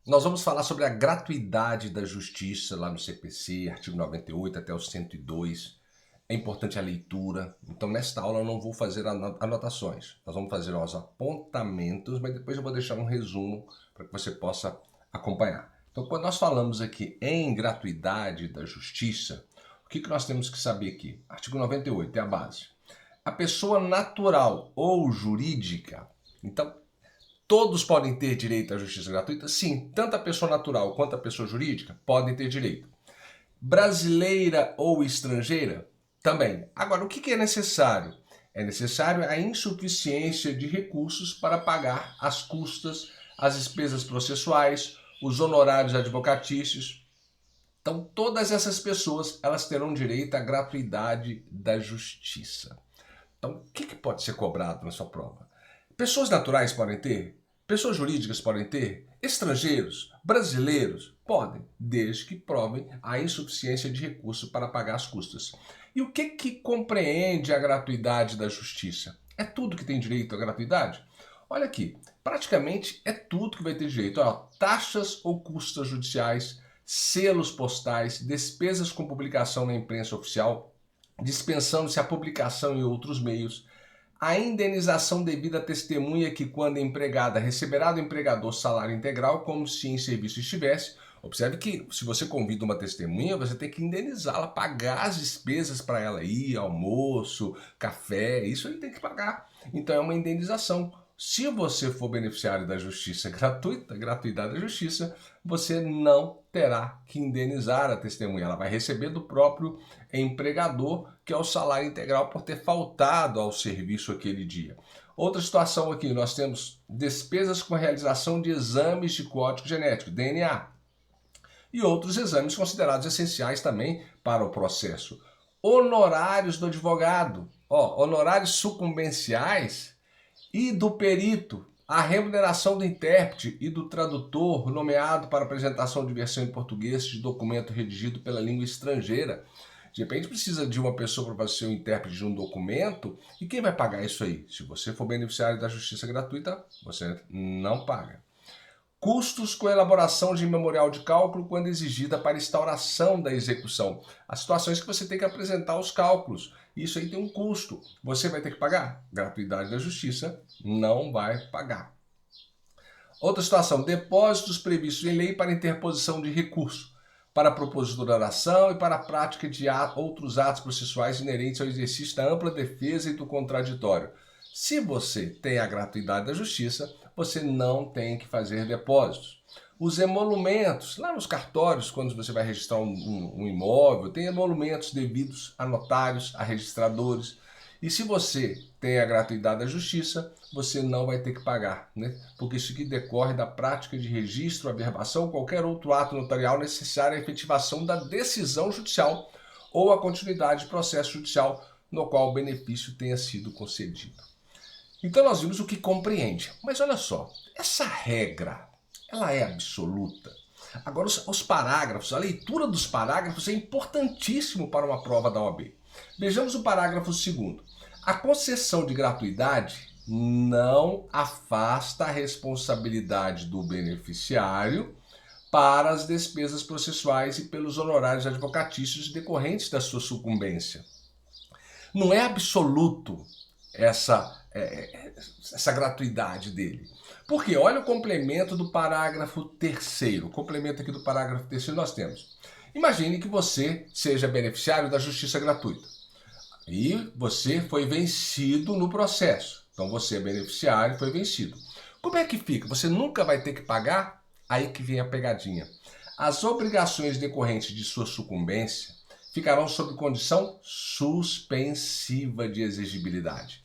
Nós vamos falar sobre a gratuidade da justiça lá no CPC, artigo 98 até o 102. É importante a leitura. Então, nesta aula eu não vou fazer anotações. Nós vamos fazer os apontamentos, mas depois eu vou deixar um resumo para que você possa acompanhar. Então, quando nós falamos aqui em gratuidade da justiça, o que nós temos que saber aqui? Artigo 98 é a base. A pessoa natural ou jurídica, então, todos podem ter direito à justiça gratuita? Sim, tanto a pessoa natural quanto a pessoa jurídica podem ter direito. Brasileira ou estrangeira? Também. Agora, o que é necessário? É necessário a insuficiência de recursos para pagar as custas, as despesas processuais, os honorários advocatícios. Então, todas essas pessoas, elas terão direito à gratuidade da justiça. Então, o que pode ser cobrado na sua prova? Pessoas naturais podem ter? Pessoas jurídicas podem ter? Estrangeiros? Brasileiros? Podem, desde que provem a insuficiência de recurso para pagar as custas. E o que compreende a gratuidade da justiça? É tudo que tem direito à gratuidade? Olha aqui, praticamente é tudo que vai ter direito. Ó, taxas ou custas judiciais, selos postais, despesas com publicação na imprensa oficial, dispensando-se a publicação em outros meios, a indenização devida à testemunha que, quando empregada, receberá do empregador salário integral como se em serviço estivesse. Observe que, se você convida uma testemunha, você tem que indenizá-la, pagar as despesas para ela ir, almoço, café, isso ele tem que pagar. Então é uma indenização. Se você for beneficiário da justiça gratuita, gratuidade da justiça, você não terá que indenizar a testemunha. Ela vai receber do próprio empregador, que é o salário integral por ter faltado ao serviço aquele dia. Outra situação aqui, nós temos despesas com a realização de exames de código genético, DNA, e outros exames considerados essenciais também para o processo. Honorários do advogado, honorários sucumbenciais e do perito, a remuneração do intérprete e do tradutor nomeado para apresentação de versão em português de documento redigido pela língua estrangeira. De repente precisa de uma pessoa para ser o intérprete de um documento, e quem vai pagar isso aí? Se você for beneficiário da justiça gratuita, você não paga. Custos com elaboração de memorial de cálculo quando exigida para instauração da execução. As situações que você tem que apresentar os cálculos. Isso aí tem um custo. Você vai ter que pagar? Gratuidade da justiça não vai pagar. Outra situação, depósitos previstos em lei para interposição de recurso, para a propositura da ação e para a prática de outros atos processuais inerentes ao exercício da ampla defesa e do contraditório. Se você tem a gratuidade da justiça, você não tem que fazer depósitos. Os emolumentos, lá nos cartórios, quando você vai registrar um imóvel, tem emolumentos devidos a notários, a registradores. E se você tem a gratuidade da justiça, você não vai ter que pagar, né? Porque isso aqui decorre da prática de registro, averbação, qualquer outro ato notarial necessário à efetivação da decisão judicial ou a continuidade de processo judicial no qual o benefício tenha sido concedido. Então nós vimos o que compreende. Mas olha só, essa regra, ela é absoluta? Agora os parágrafos, a leitura dos parágrafos é importantíssimo para uma prova da OAB. Vejamos o parágrafo 2º. A concessão de gratuidade não afasta a responsabilidade do beneficiário para as despesas processuais e pelos honorários advocatícios decorrentes da sua sucumbência. Não é absoluto essa gratuidade dele. Porque olha o complemento do parágrafo 3º. O complemento aqui do parágrafo 3º nós temos. Imagine que você seja beneficiário da justiça gratuita e você foi vencido no processo. Então você é beneficiário e foi vencido. Como é que fica? Você nunca vai ter que pagar? Aí que vem a pegadinha. As obrigações decorrentes de sua sucumbência ficarão sob condição suspensiva de exigibilidade.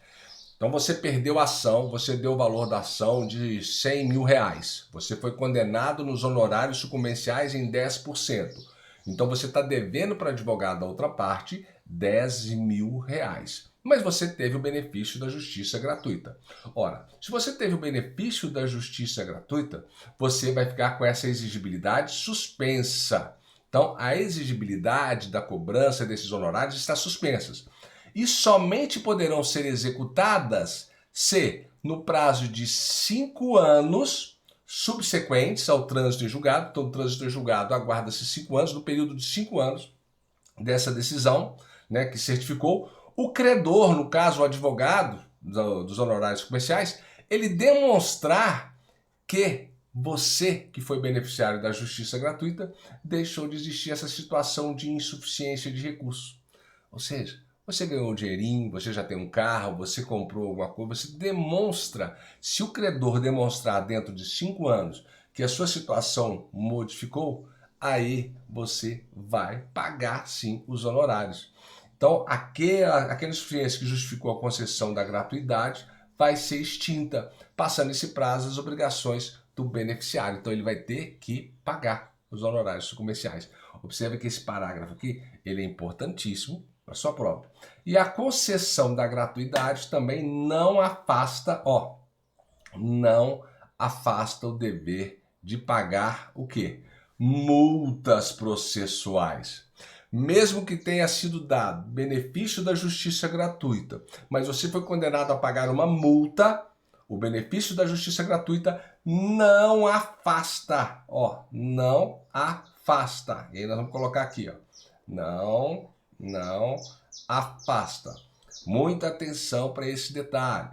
Então você perdeu a ação, você deu o valor da ação de 100 mil reais. Você foi condenado nos honorários sucumbenciais em 10%. Então você está devendo para advogado da outra parte 10 mil reais. Mas você teve o benefício da justiça gratuita. Ora, se você teve o benefício da justiça gratuita, você vai ficar com essa exigibilidade suspensa. Então, a exigibilidade da cobrança desses honorários está suspensa. E somente poderão ser executadas se, no prazo de 5 anos, subsequentes ao trânsito em julgado. Então, o trânsito em julgado aguarda-se 5 anos. No período de 5 anos dessa decisão, né, que certificou, o credor, no caso o advogado dos honorários comerciais, ele demonstrar que você, que foi beneficiário da justiça gratuita, deixou de existir essa situação de insuficiência de recursos. Ou seja, você ganhou um dinheirinho, você já tem um carro, você comprou alguma coisa, você demonstra, se o credor demonstrar dentro de 5 anos que a sua situação modificou, aí você vai pagar sim os honorários. Então, aquela insuficiência que justificou a concessão da gratuidade vai ser extinta, passando esse prazo as obrigações do beneficiário. Então, ele vai ter que pagar os honorários comerciais. Observe que esse parágrafo aqui, ele é importantíssimo para sua prova. E a concessão da gratuidade também não afasta, não afasta o dever de pagar o quê? Multas processuais. Mesmo que tenha sido dado benefício da justiça gratuita, mas você foi condenado a pagar uma multa, o benefício da justiça gratuita não afasta, não afasta. E aí nós vamos colocar aqui, não afasta. Muita atenção para esse detalhe.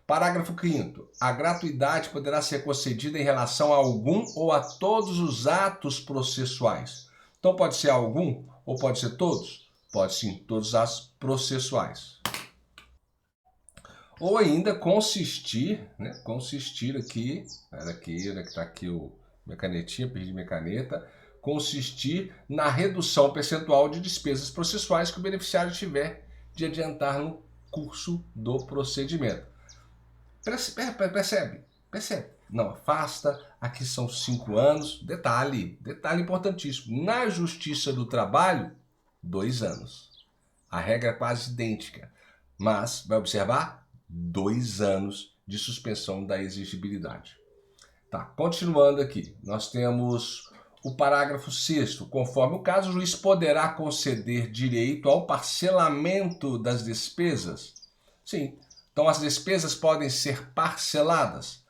Parágrafo 5º. A gratuidade poderá ser concedida em relação a algum ou a todos os atos processuais. Então pode ser algum ou pode ser todos? Pode sim, todos os atos processuais. Ou ainda consistir, né? Consistir aqui, onde é que está aqui minha canetinha, perdi minha caneta. Consistir na redução percentual de despesas processuais que o beneficiário tiver de adiantar no curso do procedimento. Percebe? Não afasta, aqui são 5 anos. Detalhe importantíssimo. Na Justiça do Trabalho, 2 anos. A regra é quase idêntica, mas vai observar 2 anos de suspensão da exigibilidade. Tá, continuando aqui, nós temos o parágrafo 6º. Conforme o caso, o juiz poderá conceder direito ao parcelamento das despesas. Sim, então as despesas podem ser parceladas.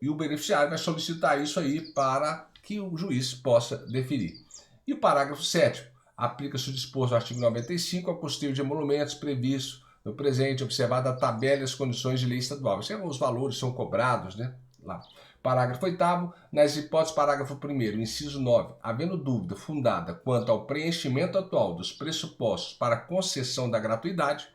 E o beneficiário vai solicitar isso aí para que o juiz possa deferir. E o parágrafo 7º. Aplica-se o disposto do artigo 95 ao custeio de emolumentos previsto no presente, observada a tabela e as condições de lei estadual. Os valores são cobrados, né? Lá. Parágrafo 8º, nas hipóteses parágrafo 1º, inciso 9, havendo dúvida fundada quanto ao preenchimento atual dos pressupostos para concessão da gratuidade,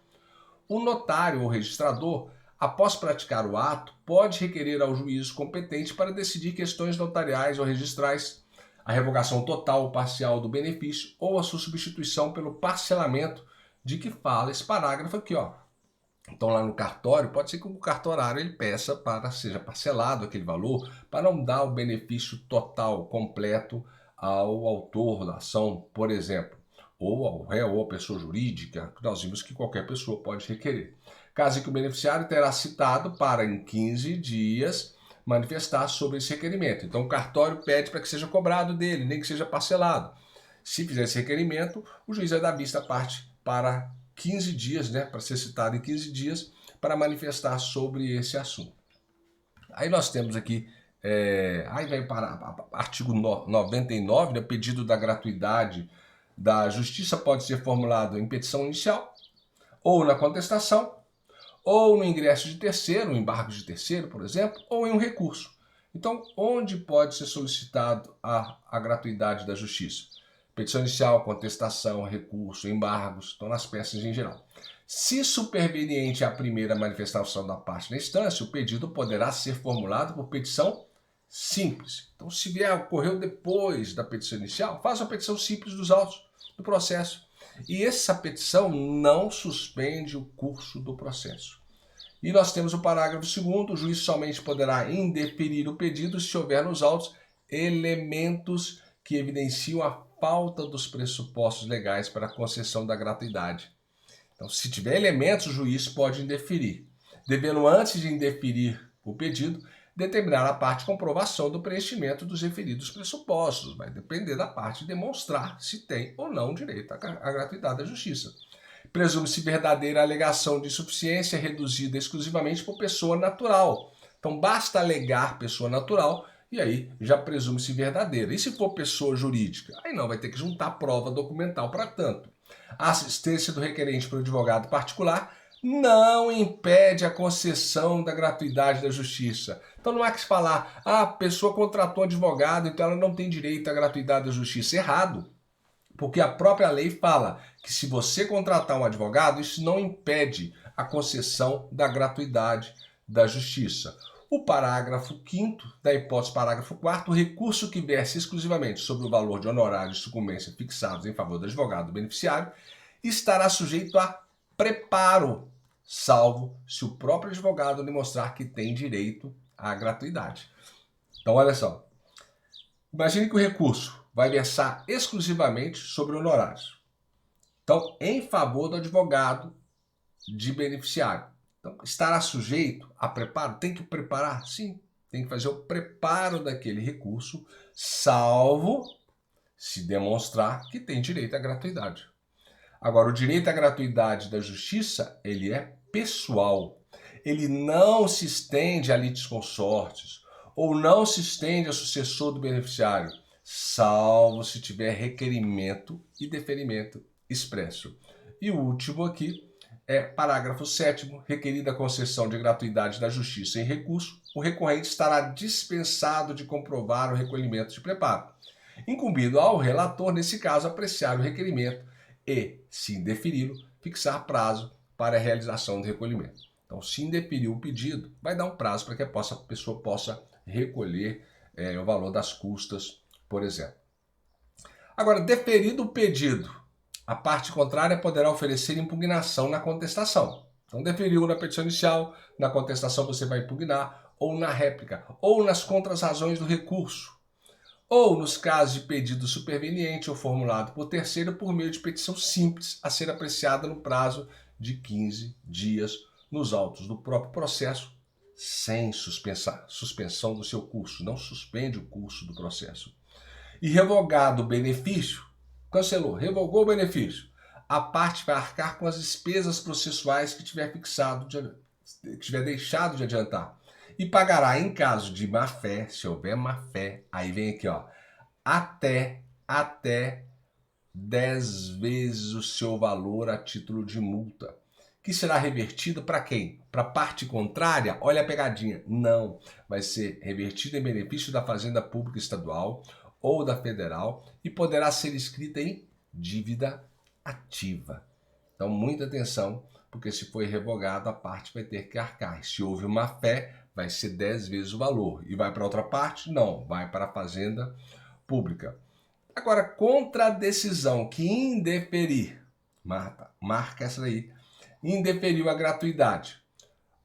o notário ou registrador, após praticar o ato, pode requerer ao juízo competente para decidir questões notariais ou registrais, a revogação total ou parcial do benefício ou a sua substituição pelo parcelamento de que fala esse parágrafo aqui, Então lá no cartório, pode ser que o cartorário ele peça para seja parcelado aquele valor, para não dar o benefício total, completo ao autor da ação, por exemplo, ou ao réu ou à pessoa jurídica, que nós vimos que qualquer pessoa pode requerer. Caso em que o beneficiário terá citado para em 15 dias manifestar sobre esse requerimento. Então o cartório pede para que seja cobrado dele, nem que seja parcelado. Se fizer esse requerimento, o juiz vai dar vista à parte para 15 dias, né, para ser citado em 15 dias, para manifestar sobre esse assunto. Aí nós temos aqui, aí vai para artigo 99, né, pedido da gratuidade da justiça pode ser formulado em petição inicial, ou na contestação, ou no ingresso de terceiro, no embargo de terceiro, por exemplo, ou em um recurso. Então, onde pode ser solicitado a gratuidade da justiça? Petição inicial, contestação, recurso, embargos, estão nas peças em geral. Se superveniente à primeira manifestação da parte na instância, o pedido poderá ser formulado por petição simples. Então, se ocorreu depois da petição inicial, faça a petição simples dos autos do processo. E essa petição não suspende o curso do processo. E nós temos o parágrafo 2º, o juiz somente poderá indeferir o pedido se houver nos autos elementos que evidenciam a falta dos pressupostos legais para a concessão da gratuidade. Então, se tiver elementos, o juiz pode indeferir, devendo antes de indeferir o pedido, determinar a parte de comprovação do preenchimento dos referidos pressupostos. Vai depender da parte demonstrar se tem ou não direito à gratuidade da justiça. Presume-se verdadeira a alegação de insuficiência reduzida exclusivamente por pessoa natural. Então basta alegar pessoa natural e aí já presume-se verdadeira. E se for pessoa jurídica? Aí não, vai ter que juntar prova documental para tanto. A assistência do requerente para o advogado particular não impede a concessão da gratuidade da justiça. Então não há que se falar, a pessoa contratou um advogado, então ela não tem direito à gratuidade da justiça. Errado. Porque a própria lei fala que se você contratar um advogado, isso não impede a concessão da gratuidade da justiça. O parágrafo 5º da hipótese parágrafo 4º, recurso que verse exclusivamente sobre o valor de honorários de sucumbência fixados em favor do advogado beneficiário, estará sujeito a preparo, salvo se o próprio advogado demonstrar que tem direito à gratuidade. Então, olha só. Imagine que o recurso vai versar exclusivamente sobre honorários. Então, em favor do advogado de beneficiário. Então, estará sujeito a preparo? Tem que preparar? Sim, tem que fazer o preparo daquele recurso, salvo se demonstrar que tem direito à gratuidade. Agora, o direito à gratuidade da justiça, ele é pessoal. Ele não se estende a litisconsortes ou não se estende a sucessor do beneficiário, salvo se tiver requerimento e deferimento expresso. E o último aqui é parágrafo 7º, requerida a concessão de gratuidade da justiça em recurso, o recorrente estará dispensado de comprovar o recolhimento de preparo, incumbindo ao relator, nesse caso, apreciar o requerimento e, se indeferi-lo, fixar prazo para a realização do recolhimento. Então, se indeferir o pedido, vai dar um prazo para que a pessoa possa recolher o valor das custas, por exemplo. Agora, deferido o pedido, a parte contrária poderá oferecer impugnação na contestação. Então, deferiu na petição inicial, na contestação você vai impugnar, ou na réplica, ou nas contras-razões do recurso, ou nos casos de pedido superveniente ou formulado por terceiro por meio de petição simples a ser apreciada no prazo de 15 dias nos autos do próprio processo, sem suspensão do seu curso. Não suspende o curso do processo. E revogado o benefício, cancelou, revogou o benefício, a parte vai arcar com as despesas processuais que tiver deixado de adiantar. E pagará em caso de má-fé, se houver má-fé, aí vem aqui, ó, até 10 vezes o seu valor a título de multa, que será revertida para quem? Para a parte contrária? Olha a pegadinha. Não, vai ser revertida em benefício da Fazenda Pública Estadual ou da Federal e poderá ser escrita em dívida ativa. Então, muita atenção, porque se foi revogado, a parte vai ter que arcar. Se houve uma fé, vai ser 10 vezes o valor. E vai para outra parte? Não, vai para a Fazenda Pública. Agora, contra a decisão que indeferir, marca essa daí, indeferiu a gratuidade,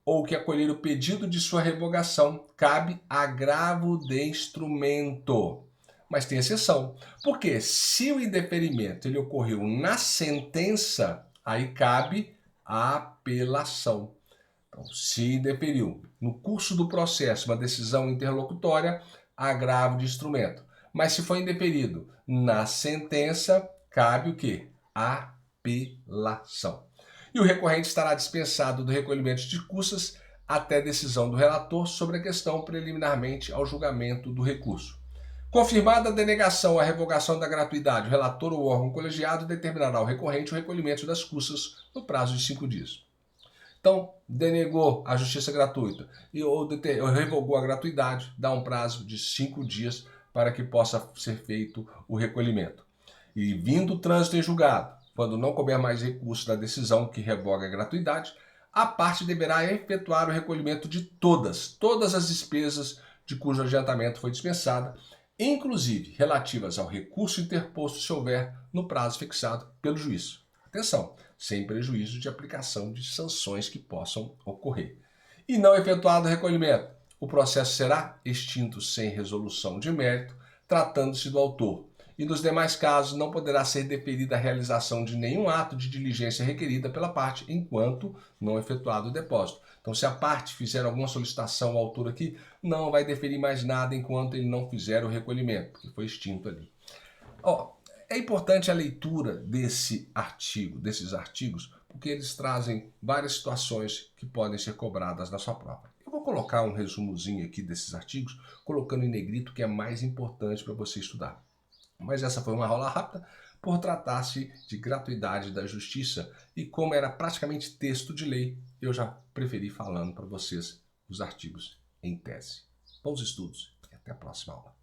ou que acolher o pedido de sua revogação, cabe agravo de instrumento. Mas tem exceção, porque se o indeferimento ele ocorreu na sentença, aí cabe a apelação. Então, se indeferiu no curso do processo uma decisão interlocutória, agravo de instrumento. Mas se foi indeferido na sentença, cabe o quê? Apelação. E o recorrente estará dispensado do recolhimento de custas até decisão do relator sobre a questão preliminarmente ao julgamento do recurso. Confirmada a denegação ou a revogação da gratuidade, o relator ou o órgão colegiado determinará ao recorrente o recolhimento das custas no prazo de 5 dias. Então, denegou a justiça gratuita ou revogou a gratuidade, dá um prazo de 5 dias para que possa ser feito o recolhimento. E vindo o trânsito em julgado, quando não couber mais recurso da decisão que revoga a gratuidade, a parte deverá efetuar o recolhimento de todas as despesas de cujo adiantamento foi dispensada, inclusive relativas ao recurso interposto se houver no prazo fixado pelo juiz. Atenção, sem prejuízo de aplicação de sanções que possam ocorrer. E não efetuado o recolhimento, o processo será extinto sem resolução de mérito, tratando-se do autor. E nos demais casos não poderá ser deferida a realização de nenhum ato de diligência requerida pela parte enquanto não efetuado o depósito. Então, se a parte fizer alguma solicitação ao autor aqui, não vai deferir mais nada enquanto ele não fizer o recolhimento, porque foi extinto ali. É importante a leitura desses artigos, porque eles trazem várias situações que podem ser cobradas na sua prova. Eu vou colocar um resumozinho aqui desses artigos, colocando em negrito o que é mais importante para você estudar. Mas essa foi uma aula rápida, por tratar-se de gratuidade da justiça, e como era praticamente texto de lei, eu já preferi falando para vocês os artigos em tese. Bons estudos e até a próxima aula.